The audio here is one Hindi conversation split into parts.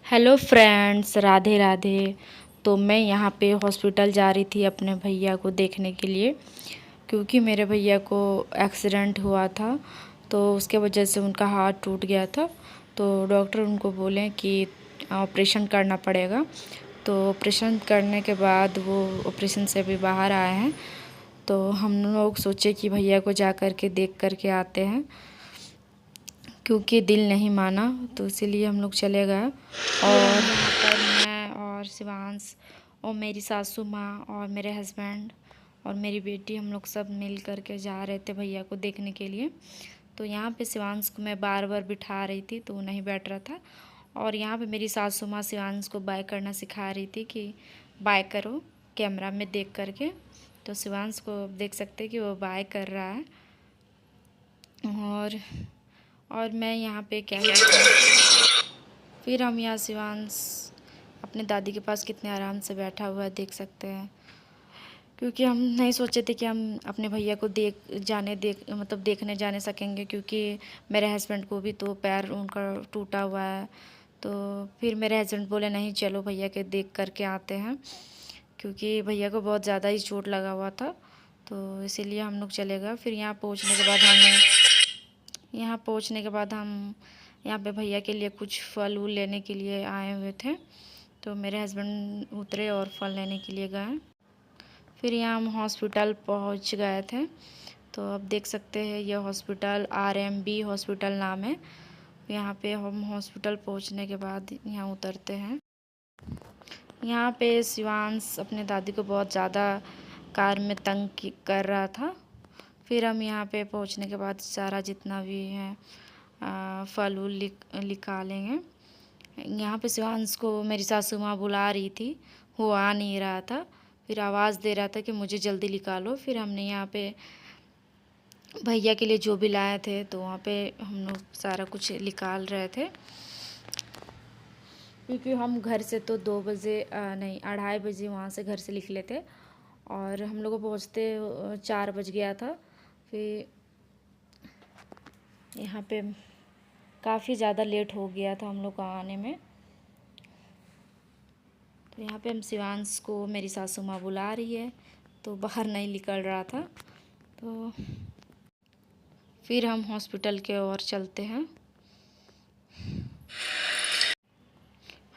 Hello friends, Radhe Radhe. तो मैं यहाँ पे हॉस्पिटल जा रही थी अपने भैया को देखने के लिए, क्योंकि मेरे भैया को एक्सीडेंट हुआ था। तो उसके वजह से उनका हाथ टूट गया था। तो डॉक्टर उनको बोले कि ऑपरेशन करना पड़ेगा। तो ऑपरेशन करने के बाद वो ऑपरेशन से अभी बाहर आए हैं। तो हम लोग सोचे कि भैया को जा कर के देख कर के आते हैं, क्योंकि दिल नहीं माना। तो इसीलिए हम लोग चले गए। और यहाँ पर मैं और शिवांश और मेरी सासू माँ और मेरे हस्बैंड और मेरी बेटी, हम लोग सब मिल कर के जा रहे थे भैया को देखने के लिए। तो यहाँ पे शिवांश को मैं बार बार बिठा रही थी, तो वो नहीं बैठ रहा था। और यहाँ पे मेरी सासू माँ शिवांश को बाय करना सिखा रही थी कि बाय करो कैमरा में देख कर के। तो शिवांश को देख सकते हैं कि वो बाय कर रहा है। और मैं यहाँ पे क्या करती हूँ, फिर हम यहाँ शिवांश अपने दादी के पास कितने आराम से बैठा हुआ है, देख सकते हैं। क्योंकि हम नहीं सोचे थे कि हम अपने भैया को देखने जाने सकेंगे, क्योंकि मेरे हस्बैंड को भी तो पैर उनका टूटा हुआ है। तो फिर मेरे हस्बैंड बोले नहीं, चलो भैया के देख करके आते हैं, क्योंकि भैया को बहुत ज़्यादा ही चोट लगा हुआ था। तो इसीलिए हम लोग चले गए। फिर यहाँ पहुँचने के बाद हम यहाँ पे भैया के लिए कुछ फल वूल लेने के लिए आए हुए थे। तो मेरे हस्बैंड उतरे और फल लेने के लिए गए। फिर यहाँ हम हॉस्पिटल पहुँच गए थे। तो अब देख सकते हैं, यह हॉस्पिटल RMB हॉस्पिटल नाम है। यहाँ पे हम हॉस्पिटल पहुँचने के बाद यहाँ उतरते हैं। यहाँ पे शिवांश अपने दादी को बहुत ज़्यादा कार में कर रहा था। फिर हम यहाँ पे पहुँचने के बाद सारा जितना भी है फल वूल निकालेंगे। यहाँ पे शिवांश को मेरी सासू माँ बुला रही थी, वो आ नहीं रहा था। फिर आवाज़ दे रहा था कि मुझे जल्दी निकालो। फिर हमने यहाँ पे भैया के लिए जो भी लाए थे, तो वहाँ पे हम लोग सारा कुछ निकाल रहे थे। क्योंकि हम घर से तो 2 बजे नहीं 2:30 बजे वहाँ से घर से निकले थे, और हम लोग को पहुँचते 4 बज गया था। फिर यहाँ पे काफ़ी ज़्यादा लेट हो गया था हम लोग को आने में। तो यहाँ पे हम शिवांश को मेरी सासू माँ बुला रही है, तो बाहर नहीं निकल रहा था। तो फिर हम हॉस्पिटल के ओर चलते हैं।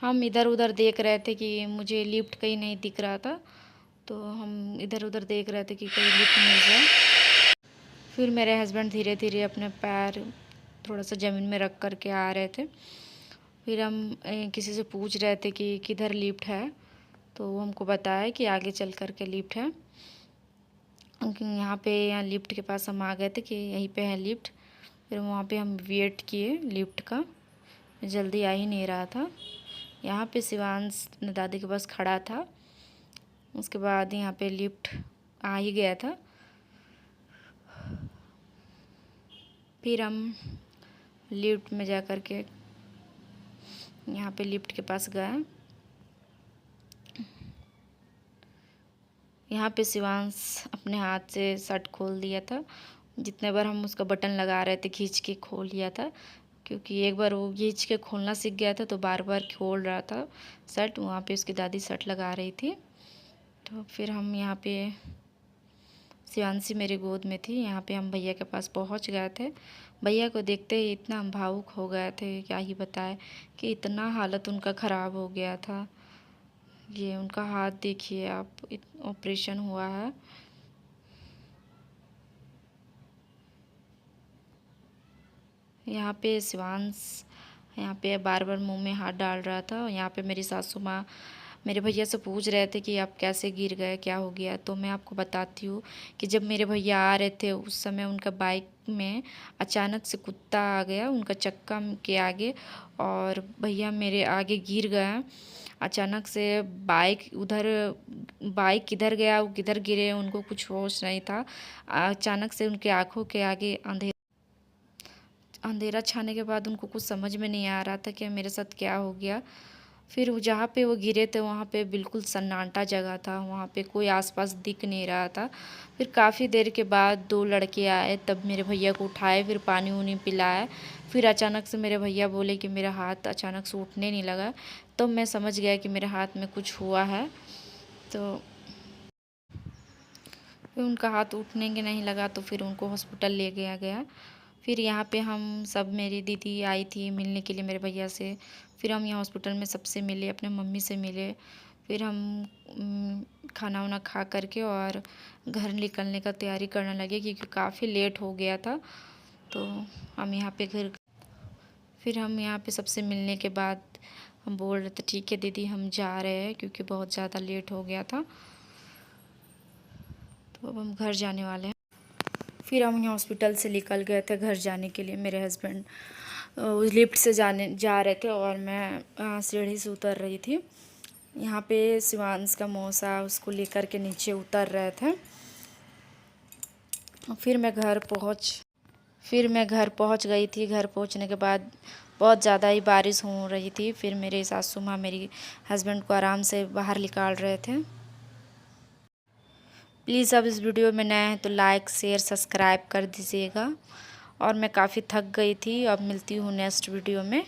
हम इधर उधर देख रहे थे कि मुझे लिफ्ट कहीं नहीं दिख रहा था। तो हम इधर उधर देख रहे थे कि कहीं लिफ्ट मिल जाए। फिर मेरे हस्बैंड धीरे धीरे अपने पैर थोड़ा सा ज़मीन में रख कर के आ रहे थे। फिर हम किसी से पूछ रहे थे कि किधर लिफ्ट है। तो वो हमको बताया कि आगे चल कर के लिफ्ट है। यहाँ लिफ्ट के पास हम आ गए थे कि यहीं पे है लिफ्ट। फिर वहाँ पे हम वेट किए लिफ्ट का, जल्दी आ ही नहीं रहा था। यहाँ पे शिवांश दादी के पास खड़ा था। उसके बाद यहाँ पे लिफ्ट आ ही गया था। फिर हम लिफ्ट में जा कर के यहाँ पे लिफ्ट के पास गए। यहाँ पे शिवांश अपने हाथ से शर्ट खोल दिया था। जितने बार हम उसका बटन लगा रहे थे, खींच के खोल लिया था, क्योंकि एक बार वो खींच के खोलना सीख गया था, तो बार बार खोल रहा था शर्ट। वहाँ पे उसकी दादी शर्ट लगा रही थी। तो फिर हम यहाँ पे शिवांशी मेरी गोद में थी। यहाँ पे हम भैया के पास पहुँच गए थे। भैया को देखते ही इतना हम भावुक हो गए थे, क्या ही बताए कि इतना हालत उनका ख़राब हो गया था। ये उनका हाथ देखिए आप, ऑपरेशन हुआ है। यहाँ पे शिवांश यहाँ पे बार बार मुंह में हाथ डाल रहा था। यहाँ पे मेरी सासू माँ मेरे भैया से पूछ रहे थे कि आप कैसे गिर गए, क्या हो गया। तो मैं आपको बताती हूँ कि जब मेरे भैया आ रहे थे, उस समय उनका बाइक में अचानक से कुत्ता आ गया उनका चक्का के आगे, और भैया मेरे आगे गिर गया अचानक से। बाइक किधर गया, वो किधर गिरे, उनको कुछ होश नहीं था। अचानक से उनके आँखों के आगे अंधेरा छाने के बाद उनको कुछ समझ में नहीं आ रहा था कि मेरे साथ क्या हो गया। फिर जहाँ पे वो गिरे थे वहाँ पे बिल्कुल सन्नाटा जगह था, वहाँ पे कोई आसपास दिख नहीं रहा था। फिर काफ़ी देर के बाद 2 लड़के आए, तब मेरे भैया को उठाए, फिर पानी उनी पिलाया। फिर अचानक से मेरे भैया बोले कि मेरा हाथ अचानक से उठने नहीं लगा, तो मैं समझ गया कि मेरे हाथ में कुछ हुआ है। तो फिर उनका हाथ उठने के नहीं लगा, तो फिर उनको हॉस्पिटल ले गया गया। फिर यहाँ पे हम सब, मेरी दीदी आई थी मिलने के लिए मेरे भैया से। फिर हम यहाँ हॉस्पिटल में सबसे मिले, अपने मम्मी से मिले। फिर हम खाना वाना खा करके और घर निकलने का तैयारी करने लगे, क्योंकि काफ़ी लेट हो गया था। तो हम यहाँ पे फिर हम यहाँ पे सबसे मिलने के बाद हम बोल रहे थे ठीक है दीदी हम जा रहे हैं, क्योंकि बहुत ज़्यादा लेट हो गया था। तो अब हम घर जाने वाले हैं। फिर हम यहाँ हॉस्पिटल से निकल गए थे घर जाने के लिए। मेरे हस्बैंड लिफ्ट से जा रहे थे और मैं सीढ़ी से उतर रही थी। यहाँ पे शिवांश का मौसा उसको लेकर के नीचे उतर रहे थे। फिर मैं घर पहुँच गई थी। घर पहुँचने के बाद बहुत ज़्यादा ही बारिश हो रही थी। फिर मेरे सासू माँ मेरी हस्बैंड को आराम से बाहर निकाल रहे थे। प्लीज़ अब इस वीडियो में नए हैं तो लाइक शेयर सब्सक्राइब कर दीजिएगा। और मैं काफ़ी थक गई थी। अब मिलती हूँ नेक्स्ट वीडियो में।